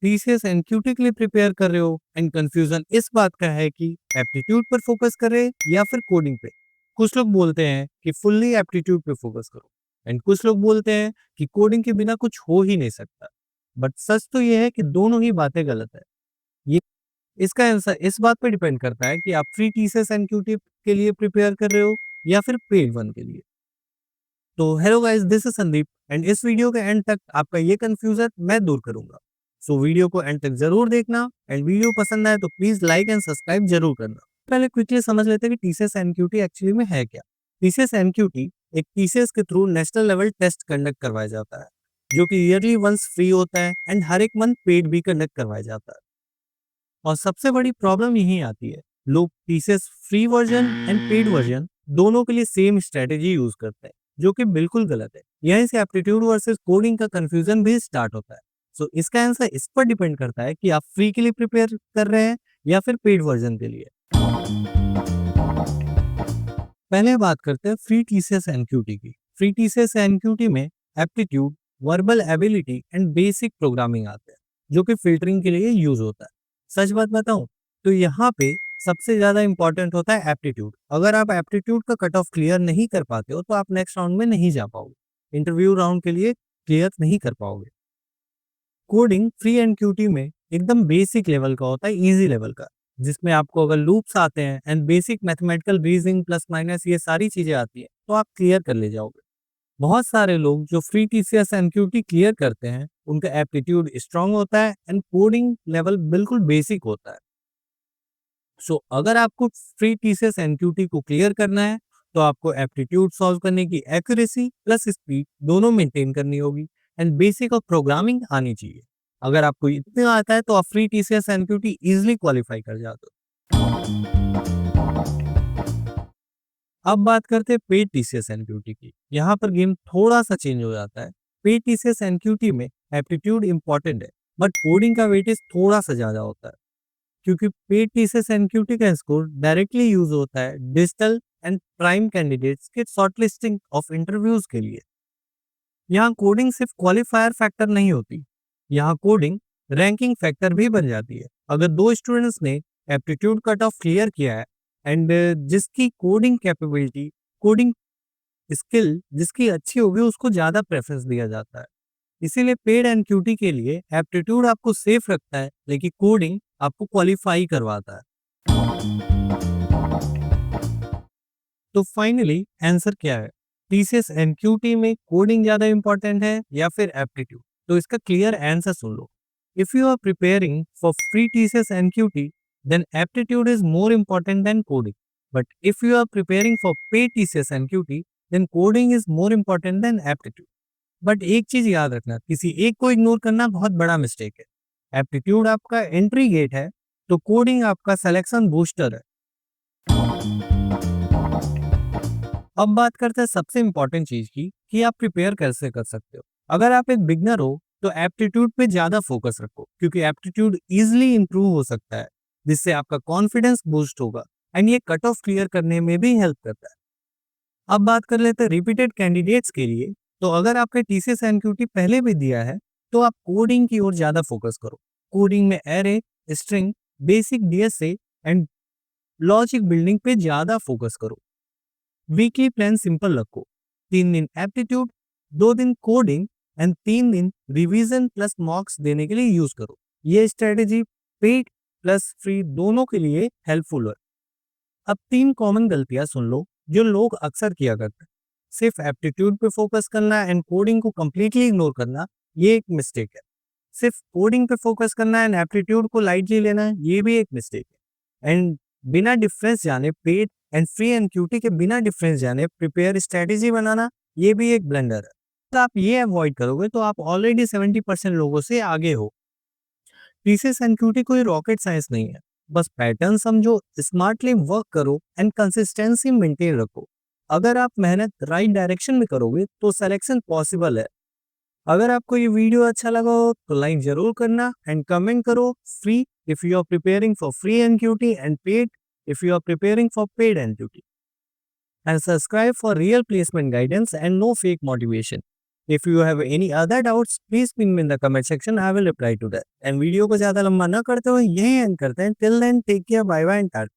TCS NQT के लिए prepare कर रहे हो एंड कंफ्यूजन इस बात का है कि एप्टीट्यूड पर फोकस करें या फिर कोडिंग पे। कुछ लोग बोलते हैं कि फुल्ली एप्टीट्यूड पे फोकस करो एंड कुछ लोग बोलते हैं कि कोडिंग के बिना कुछ हो ही नहीं सकता। बट सच तो ये है कि दोनों ही बातें गलत है। ये इसका आंसर इस बात पे डिपेंड करता है कि आप फ्री टीसीएस एनक्यूटी के लिए प्रिपेयर कर रहे हो या फिर पेड वन के लिए। तो hello guys, this is Sandeep and इस वीडियो के एंड तक आपका ये कंफ्यूजन मैं दूर करूंगा। सो वीडियो को एंड तक जरूर देखना एंड वीडियो पसंद आए तो प्लीज लाइक एंड सब्सक्राइब जरूर करना। पहले क्विकली समझ लेते हैं कि टीसीएस एनक्यूटी एक्चुअली में है क्या। टीसीएस एनक्यूटी एक टीसीएस के through national level test conduct करवाया जाता है, जो कि ईयरली वंस फ्री होता है एंड हर एक मंथ पेड भी कंडक्ट करवाया जाता है। और सबसे बड़ी प्रॉब्लम यही आती है, लोग TCS free version and paid version दोनों के लिए सेम स्ट्रेटेजी यूज करते हैं, जो कि बिल्कुल गलत है। यहीं से एप्टीट्यूड वर्सेस कोडिंग का कंफ्यूजन भी स्टार्ट होता है। सो इसका आंसर इस पर डिपेंड करता है कि आप फ्री के लिए प्रिपेयर कर रहे हैं या फिर पेड वर्जन के लिए। पहले बात करते हैं फ्री टीसीएस एनक्यूटी की। फ्री टीसीएस एनक्यूटी में aptitude, verbal ability and basic programming आते हैं, जो कि फिल्टरिंग के लिए यूज होता है। सच बात बताऊं तो यहाँ पे सबसे ज्यादा इंपॉर्टेंट होता है एप्टीट्यूड। अगर आप एप्टीट्यूड का कट ऑफ क्लियर नहीं कर पाते हो तो आप नेक्स्ट राउंड में नहीं जा पाओगे, इंटरव्यू राउंड के लिए क्लियर नहीं कर पाओगे। कोडिंग फ्री एनक्यूटी में एकदम बेसिक लेवल का होता है, इजी लेवल का, जिसमें आपको अगर लूप्स आते हैं and basic mathematical reasoning plus minus ये सारी चीजें आती है तो आप क्लियर कर ले जाओगे। बहुत सारे लोग जो फ्री टीसीएस एनक्यूटी क्लियर करते हैं उनका एप्टीट्यूड स्ट्रांग होता है एंड कोडिंग लेवल बिल्कुल बेसिक होता है। सो अगर आपको फ्री टीसीएस एनक्यूटी को क्लियर करना है तो आपको एप्टीट्यूड सॉल्व करने की एक्यूरेसी प्लस स्पीड दोनों मेंटेन करनी होगी एंड बेसिक ऑफ प्रोग्रामिंग आनी चाहिए। अगर आपको इतना आता है तो आप free TCS NQT easily qualify कर जाते हो। अब बात करते हैं पेड टीसीएस एनक्यूटी की। यहाँ पर गेम थोड़ा सा चेंज हो जाता है। पेड टीसीएस एनक्यूटी में एप्टीट्यूड इंपॉर्टेंट है बट कोडिंग का वेटेज थोड़ा सा ज्यादा होता है, क्योंकि पेड टीसीएस एनक्यूटी का स्कोर डायरेक्टली यूज होता है डिजिटल एंड प्राइम कैंडिडेट्स के शॉर्टलिस्टिंग ऑफ इंटरव्यूज के लिए। यहाँ कोडिंग सिर्फ क्वालिफायर फैक्टर नहीं होती, यहाँ कोडिंग रैंकिंग फैक्टर भी बन जाती है। अगर दो स्टूडेंट्स ने एप्टीट्यूड कट ऑफ क्लियर किया है एंड जिसकी कोडिंग कैपेबिलिटी, कोडिंग स्किल जिसकी अच्छी होगी उसको ज्यादा प्रेफरेंस दिया जाता है। इसीलिए पेड एनक्यूटी के लिए एप्टीट्यूड आपको सेफ रखता है लेकिन कोडिंग आपको क्वालिफाई करवाता है। तो फाइनली आंसर क्या है? टीसीएस एनक्यूटी में कोडिंग ज्यादा इंपॉर्टेंट है या फिर एप्टीट्यूड? तो इसका क्लियर आंसर सुन लो। If you are preparing for free TCS NQT then aptitude is more important than coding. But if you are preparing for paid TCS NQT, then coding is more important than aptitude. But एक चीज याद रखना, किसी एक को ignore करना बहुत बड़ा मिस्टेक है। एप्टीट्यूड आपका एंट्री गेट है तो कोडिंग आपका सिलेक्शन बूस्टर है। अब बात करते हैं सबसे इंपॉर्टेंट चीज की कि आप प्रिपेयर कैसे कर सकते हो। अगर आप एक बिगनर हो तो एप्टीट्यूड पे ज्यादा फोकस रखो, क्योंकि एप्टीट्यूड इजिली इंप्रूव हो सकता है, जिससे आपका कॉन्फिडेंस बूस्ट होगा एंड ये कट ऑफ क्लियर करने में भी हेल्प करता है। अब बात कर लेते हैं रिपीटेड कैंडिडेट्स के लिए। तो अगर आपने टीसीएस एनक्यूटी पहले भी दिया है तो आप कोडिंग की ओर ज्यादा फोकस करो। कोडिंग में array, string, basic DSA and logic building पे ज्यादा फोकस करो। वीकली प्लान सिंपल रखो, 3 दिन एप्टीट्यूड, 2 दिन कोडिंग एंड 3 दिन रिवीजन प्लस मॉक्स देने के लिए यूज करो। ये स्ट्रेटेजी पेड प्लस फ्री दोनों के लिए हेल्पफुल है। अब 3 कॉमन गलतियां सुन लो जो लोग अक्सर किया करते हैं। सिर्फ एप्टीट्यूड पे फोकस करना एंड कोडिंग को कंप्लीटली इग्नोर करना, ये एक मिस्टेक है। सिर्फ कोडिंग पे फोकस करना एंड एप्टीट्यूड को लाइटली लेना, ये भी एक मिस्टेक है। एंड बिना डिफरेंस जाने पेड एंड फ्री एनक्यूटी के बिना डिफरेंस जाने प्रिपेयर स्ट्रेटेजी बनाना, ये भी एक ब्लंडर है। तो आप ये अवॉइड करोगे तो आप ऑलरेडी 70% लोगों से आगे हो। टीसीएस एनक्यूटी कोई रॉकेट साइंस नहीं है, बस पैटर्न समझो, स्मार्टली वर्क करो एंड कंसिस्टेंसी मेंटेन रखो। अगर आप मेहनत राइट डायरेक्शन में करोगे तो सिलेक्शन पॉसिबल है। अगर आपको ये वीडियो अच्छा लगा हो तो लाइक जरूर करना एंड कमेंट करो free if you are preparing for free NQT and paid if you are preparing for paid NQT, and subscribe for real placement guidance and no fake motivation. If you have any other doubts please ping me in the comment section, I will reply to that. And video को ज्यादा लंबा ना करते हुए यही end करते हैं। Till then take care, bye bye and Tata.